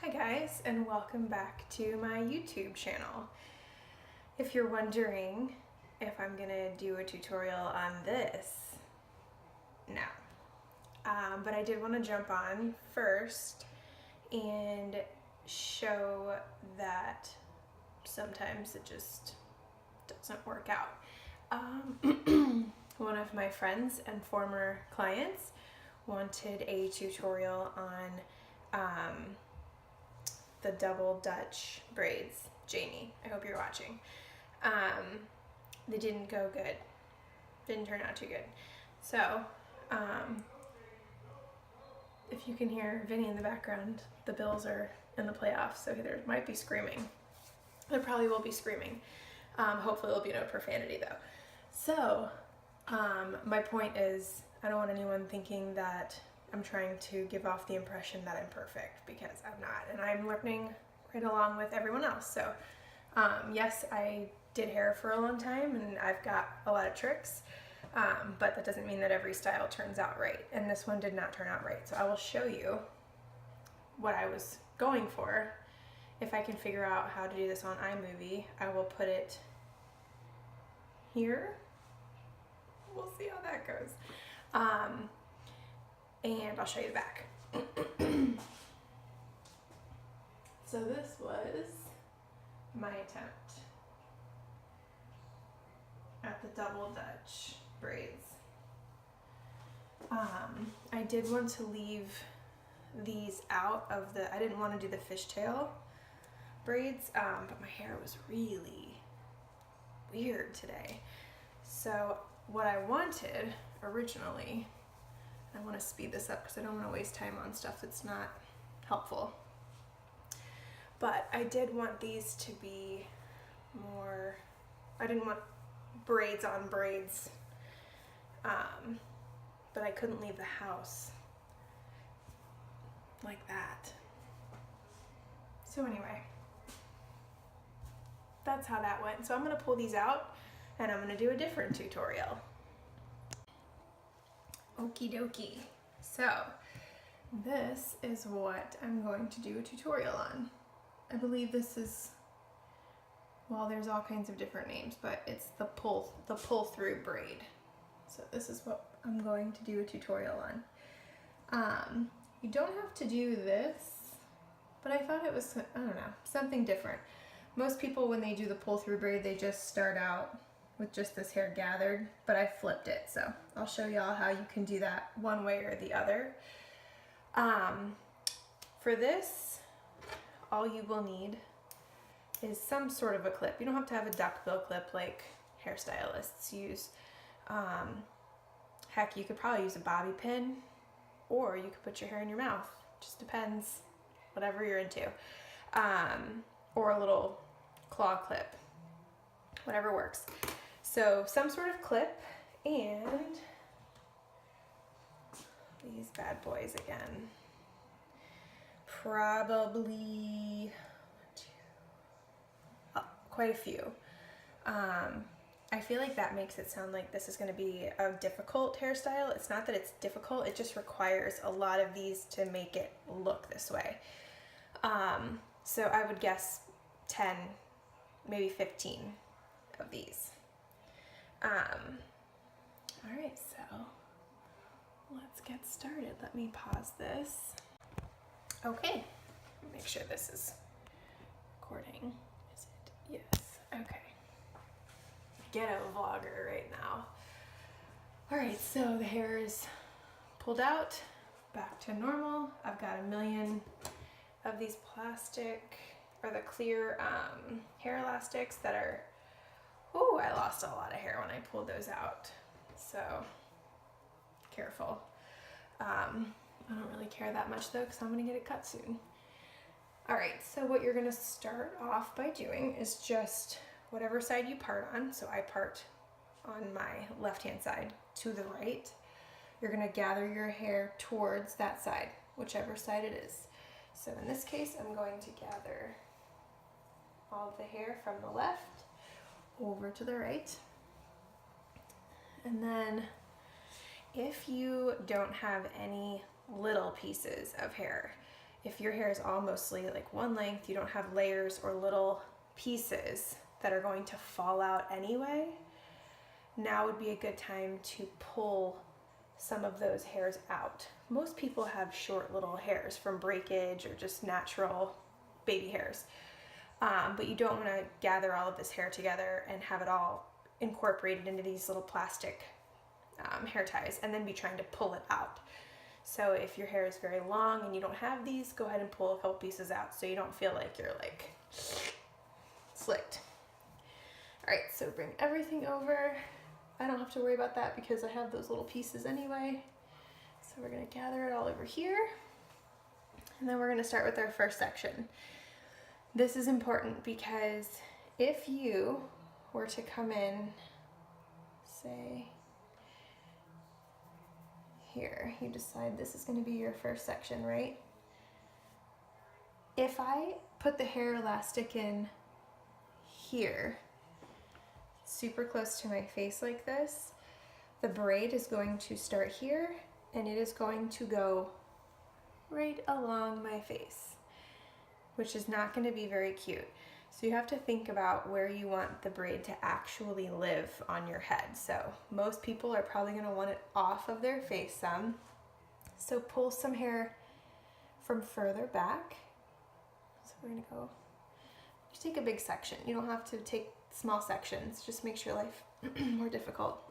Hi guys, and welcome back to my YouTube channel. If you're wondering if I'm gonna do a tutorial on this, no. But I did want to jump on first and show that sometimes it just doesn't work out. One of my friends and former clients wanted a tutorial on the double Dutch braids. Jamie, I hope you're watching. They didn't go good. Didn't turn out too good. So, if you can hear Vinny in the background, the Bills are in the playoffs, so there might be screaming. There probably will be screaming. Hopefully there'll be no profanity though. So, my point is, I don't want anyone thinking that I'm trying to give off the impression that I'm perfect, because I'm not, and I'm learning right along with everyone else. So yes, I did hair for a long time and I've got a lot of tricks, but that doesn't mean that every style turns out right, and this one did not turn out right. So I will show you what I was going for. If I can figure out how to do this on iMovie, I will put it here. We'll see how that goes. And I'll show you the back. So this was my attempt at the double Dutch braids. I did want to leave these out of I didn't want to do the fishtail braids, but my hair was really weird today. So what I wanted originally, I want to speed this up because I don't want to waste time on stuff that's not helpful. But I did want these to be more, I didn't want braids on braids, but I couldn't leave the house like that. So anyway, that's how that went. So I'm going to pull these out and I'm going to do a different tutorial. Okie dokie. So this is what I'm going to do a tutorial on. I believe this is, well, there's all kinds of different names, but it's the pull through braid. So this is what I'm going to do a tutorial on. You don't have to do this, but I thought it was, I don't know, something different. Most people, when they do the pull through braid, they just start out with just this hair gathered, but I flipped it, so I'll show y'all how you can do that one way or the other. For this, all you will need is some sort of a clip. You don't have to have a duckbill clip like hairstylists use. Heck, you could probably use a bobby pin, or you could put your hair in your mouth. Just depends, whatever you're into. Or a little claw clip, whatever works. So some sort of clip, and these bad boys again. Probably quite a few. I feel like that makes it sound like this is going to be a difficult hairstyle. It's not that it's difficult, it just requires a lot of these to make it look this way. So I would guess 10, maybe 15 of these. All right, so let's get started. Let me pause this. Okay, make sure this is recording. Is it? Yes, okay. Ghetto vlogger right now. All right, so the hair is pulled out, back to normal. I've got 1 million of these plastic, or the clear hair elastics that are, oh, I lost a lot of hair when I pulled those out. So careful. I don't really care that much though, because I'm gonna get it cut soon. All right, so what you're gonna start off by doing is just whatever side you part on. So I part on my left-hand side to the right. You're gonna gather your hair towards that side, whichever side it is. So in this case, I'm going to gather all of the hair from the left over to the right. And then if you don't have any little pieces of hair, if your hair is all mostly like one length, you don't have layers or little pieces that are going to fall out anyway, now would be a good time to pull some of those hairs out. Most people have short little hairs from breakage or just natural baby hairs, but you don't want to gather all of this hair together and have it all incorporated into these little plastic hair ties and then be trying to pull it out. So if your hair is very long and you don't have these, go ahead and pull a couple pieces out so you don't feel like you're like slicked. All right, so bring everything over. I don't have to worry about that because I have those little pieces anyway. So we're gonna gather it all over here. And then we're gonna start with our first section. This is important because if you were to come in, say, here, you decide this is gonna be your first section, right? If I put the hair elastic in here, super close to my face like this, the braid is going to start here and it is going to go right along my face, which is not going to be very cute. So you have to think about where you want the braid to actually live on your head. So most people are probably going to want it off of their face some. So pull some hair from further back. So we're going to go, just take a big section. You don't have to take small sections, just makes your life more difficult.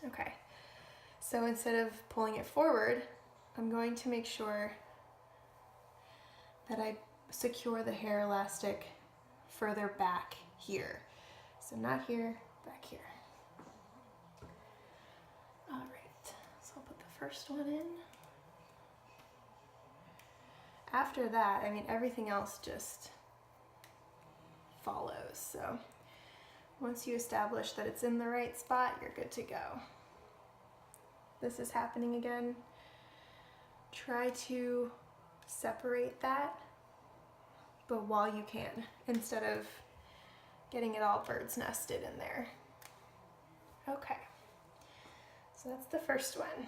Okay, so instead of pulling it forward, I'm going to make sure that I secure the hair elastic further back here. So not here, back here. All right, so I'll put the first one in. After that, I mean, everything else just follows. So once you establish that it's in the right spot, you're good to go. This is happening again. Try to separate that, but while you can, instead of getting it all bird's nested in there. Okay, so that's the first one.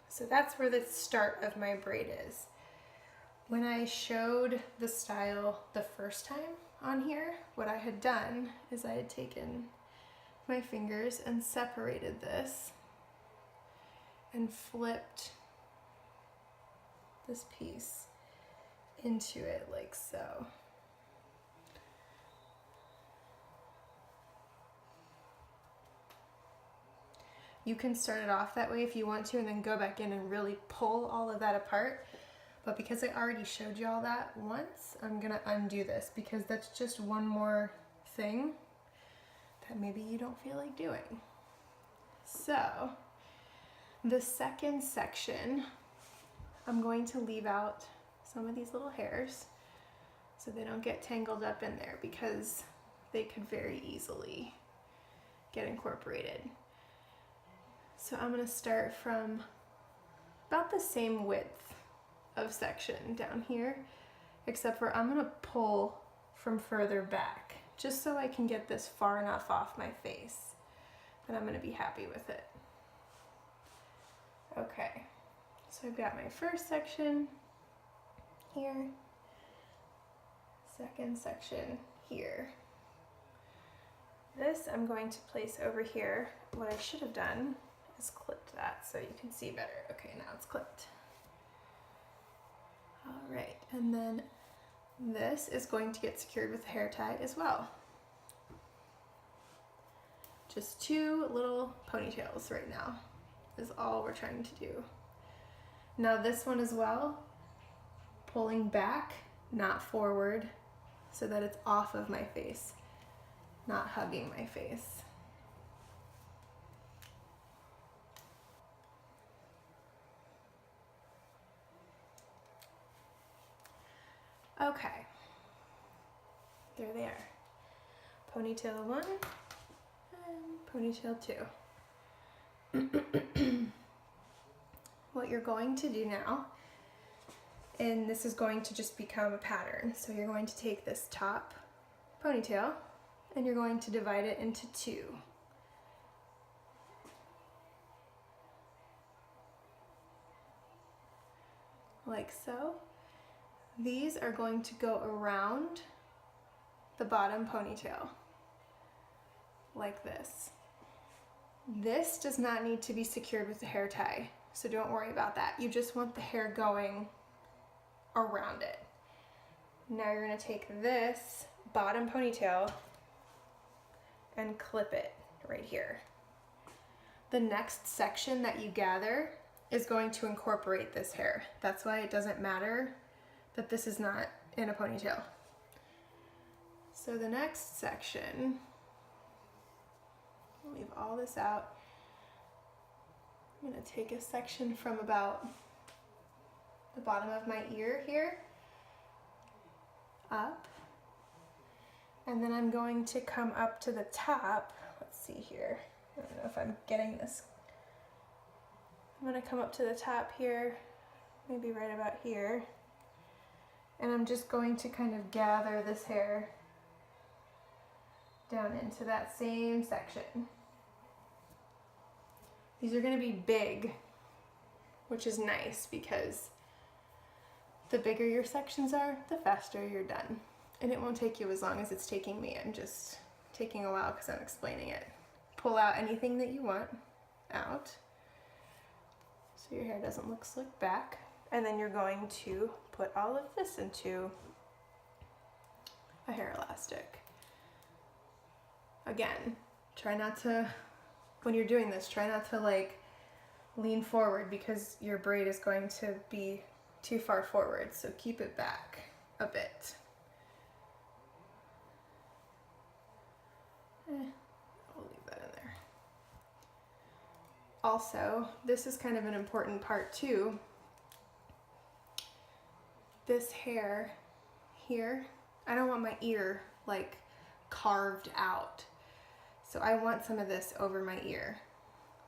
So that's where the start of my braid is. When I showed the style the first time on here, what I had done is I had taken my fingers and separated this and flipped this piece into it like so. You can start it off that way if you want to and then go back in and really pull all of that apart. But because I already showed you all that once, I'm gonna undo this because that's just one more thing that maybe you don't feel like doing. So the second section, I'm going to leave out some of these little hairs so they don't get tangled up in there because they could very easily get incorporated. So I'm gonna start from about the same width of section down here, except for I'm gonna pull from further back just so I can get this far enough off my face that I'm gonna be happy with it. Okay, so I've got my first section here, second section here. This I'm going to place over here. What I should have done is clipped that so you can see better. Okay, now it's clipped. All right, and then this is going to get secured with a hair tie as well. Just two little ponytails right now is all we're trying to do. Now this one as well, pulling back, not forward, so that it's off of my face, not hugging my face. Okay, there they are. Ponytail 1 and ponytail 2. What you're going to do now, and this is going to just become a pattern. So you're going to take this top ponytail and you're going to divide it into two. like so. These are going to go around the bottom ponytail, like this. This does not need to be secured with a hair tie, so don't worry about that. You just want the hair going around it. Now you're gonna take this bottom ponytail and clip it right here. The next section that you gather is going to incorporate this hair. That's why it doesn't matter that this is not in a ponytail. So the next section, I'll leave all this out. I'm gonna take a section from about the bottom of my ear here, up, and then I'm going to come up to the top. Let's see here. I don't know if I'm getting this. I'm gonna come up to the top here, maybe right about here, and I'm just going to kind of gather this hair down into that same section. These are gonna be big, which is nice because the bigger your sections are, the faster you're done. And it won't take you as long as it's taking me. I'm just taking a while because I'm explaining it. Pull out anything that you want out so your hair doesn't look slicked back. And then you're going to put all of this into a hair elastic. Again, try not to, when you're doing this, try not to like lean forward because your braid is going to be too far forward, so keep it back a bit. I'll leave that in there. Also, this is kind of an important part too. This hair here, I don't want my ear like carved out. So I want some of this over my ear.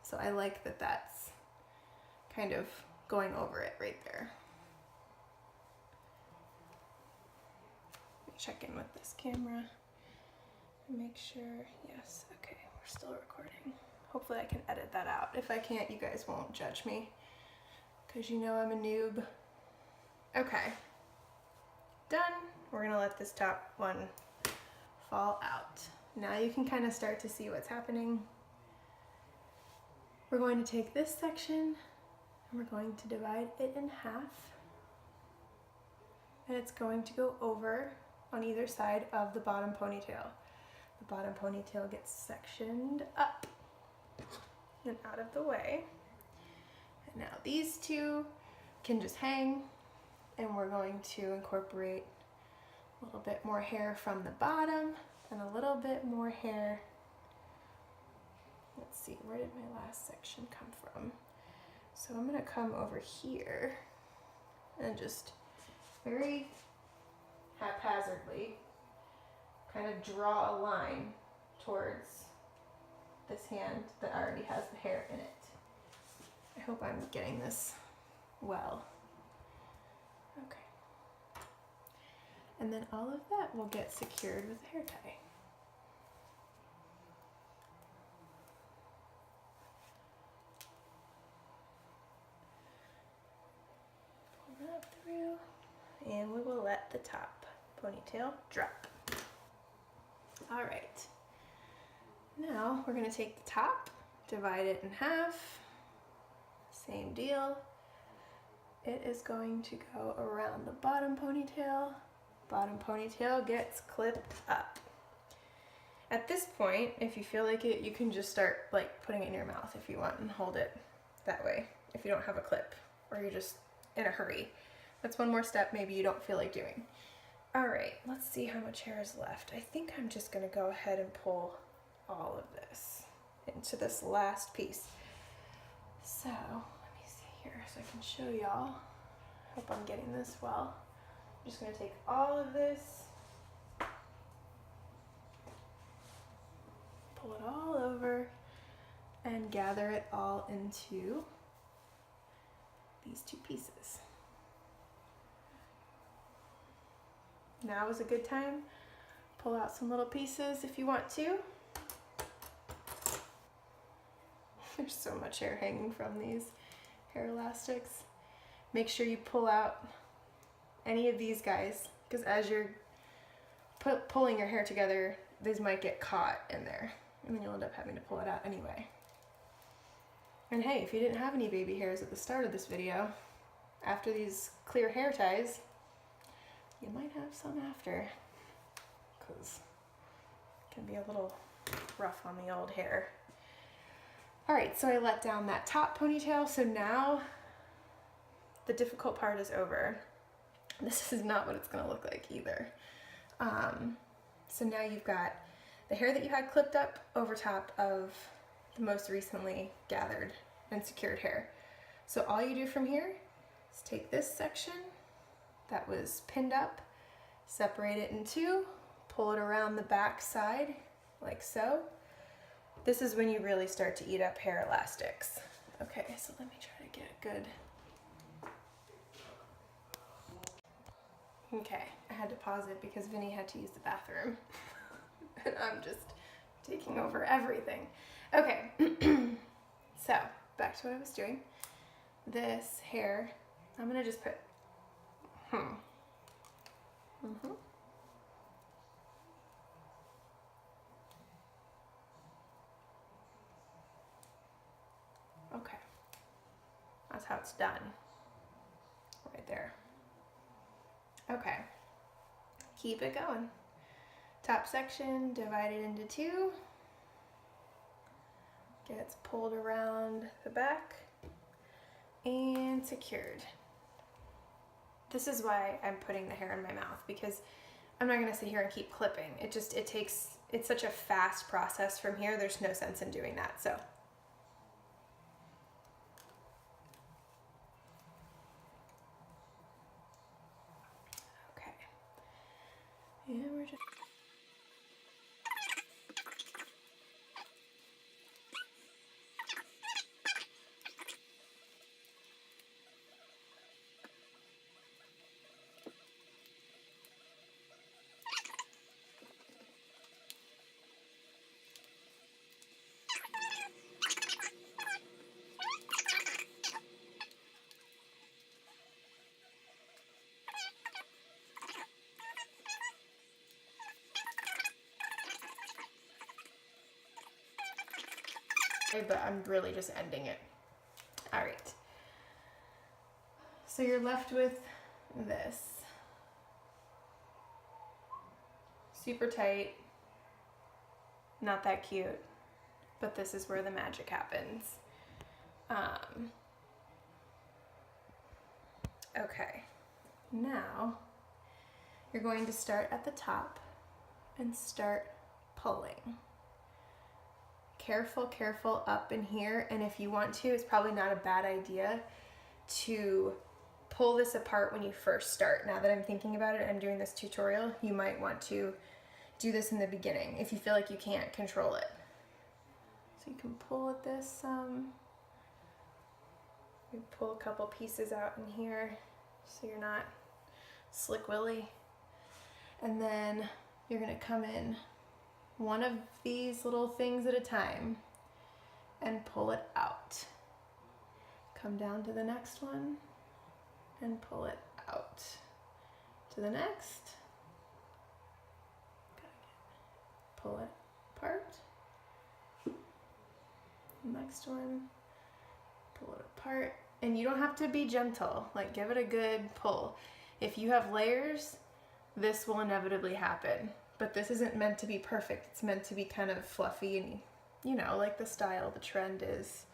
So I like that that's kind of going over it right there. Check in with this camera and make sure, yes, okay, we're still recording. Hopefully I can edit that out. If I can't, you guys won't judge me because you know I'm a noob. Okay, done. We're gonna let this top one fall out. Now you can kind of start to see what's happening. We're going to take this section and we're going to divide it in half, and it's going to go over on either side of the bottom ponytail. The bottom ponytail gets sectioned up and out of the way. And now these two can just hang, and we're going to incorporate a little bit more hair from the bottom and a little bit more hair. Let's see, where did my last section come from? So I'm gonna come over here and just very haphazardly kind of draw a line towards this hand that already has the hair in it. I hope I'm getting this well. Okay. And then all of that will get secured with a hair tie. Pull that through, and we will let the top ponytail drop. All right, now we're gonna take the top, divide it in half, same deal. It is going to go around the bottom ponytail. Bottom ponytail gets clipped up. At this point, if you feel like it, you can just start like putting it in your mouth if you want and hold it that way if you don't have a clip or you're just in a hurry. That's one more step maybe you don't feel like doing. All right, let's see how much hair is left. I think I'm just gonna go ahead and pull all of this into this last piece. So, let me see here so I can show y'all. Hope I'm getting this well. I'm just gonna take all of this, pull it all over, and gather it all into these two pieces. Now is a good time. Pull out some little pieces if you want to. There's so much hair hanging from these hair elastics. make sure you pull out any of these guys, because as you're pulling your hair together, these might get caught in there, and then you'll end up having to pull it out anyway. And hey, if you didn't have any baby hairs at the start of this video, after these clear hair ties, you might have some after, because it can be a little rough on the old hair. All right, so I let down that top ponytail, so now the difficult part is over. This is not what it's gonna look like either. So now you've got the hair that you had clipped up over top of the most recently gathered and secured hair. So all you do from here is take this section that was pinned up, separate it in two, pull it around the back side like so. This is when you really start to eat up hair elastics. Okay, so let me try to get good. Okay, I had to pause it because Vinny had to use the bathroom. And I'm just taking over everything. Okay, so back to what I was doing. This hair, I'm gonna just put, Okay, that's how it's done, right there. Okay, keep it going. Top section divided into two, gets pulled around the back and secured. This is why I'm putting the hair in my mouth, because I'm not gonna sit here and keep clipping. It's such a fast process from here, there's no sense in doing that, so. Okay, and we're just, but I'm really just ending it. All right. So you're left with this. Super tight, not that cute, but this is where the magic happens. Okay, now you're going to start at the top and start pulling. Careful, careful up in here, and if you want to, it's probably not a bad idea to pull this apart when you first start. Now that I'm thinking about it, I'm doing this tutorial, you might want to do this in the beginning if you feel like you can't control it. So you can pull at this, you pull a couple pieces out in here so you're not slick willy, and then you're gonna come in one of these little things at a time and pull it out. Come down to the next one and pull it out. To the next. Pull it apart. Next one. Pull it apart. And you don't have to be gentle. Like, give it a good pull. If you have layers, this will inevitably happen. But this isn't meant to be perfect. It's meant to be kind of fluffy and, you know, like the style, the trend is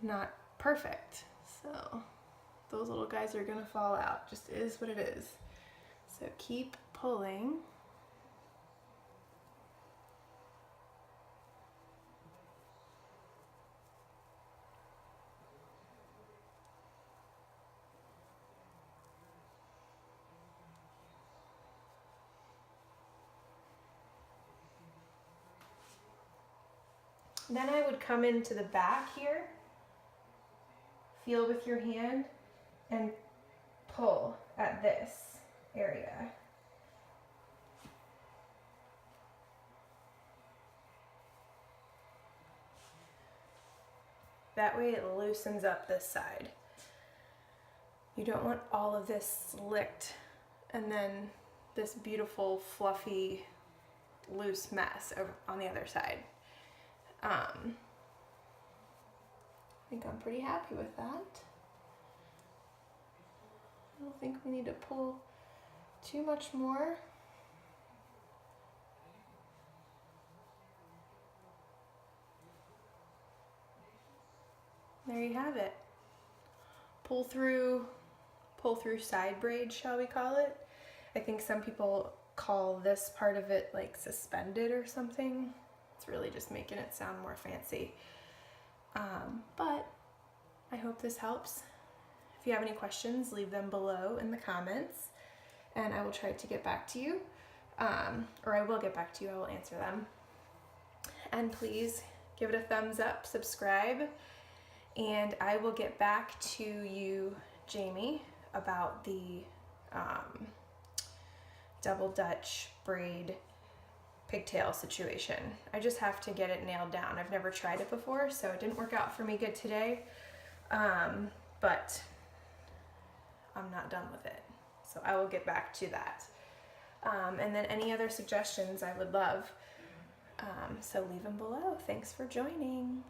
not perfect. So those little guys are gonna fall out. Just is what it is. So keep pulling. Then I would come into the back here, feel with your hand, and pull at this area. That way it loosens up this side. You don't want all of this slicked and then this beautiful, fluffy, loose mess over on the other side. I think I'm pretty happy with that. I don't think we need to pull too much more. There you have it. Pull through side braid, shall we call it? I think some people call this part of it like suspended or something. It's really just making it sound more fancy. But I hope this helps. If you have any questions, leave them below in the comments and I will try to get back to you. Or I will get back to you, I will answer them. And please give it a thumbs up, subscribe, and I will get back to you, Jamie, about the double Dutch braid pigtail situation. I just have to get it nailed down. I've never tried it before, so it didn't work out for me good today, but I'm not done with it. So I will get back to that. And then any other suggestions I would love. So leave them below. Thanks for joining.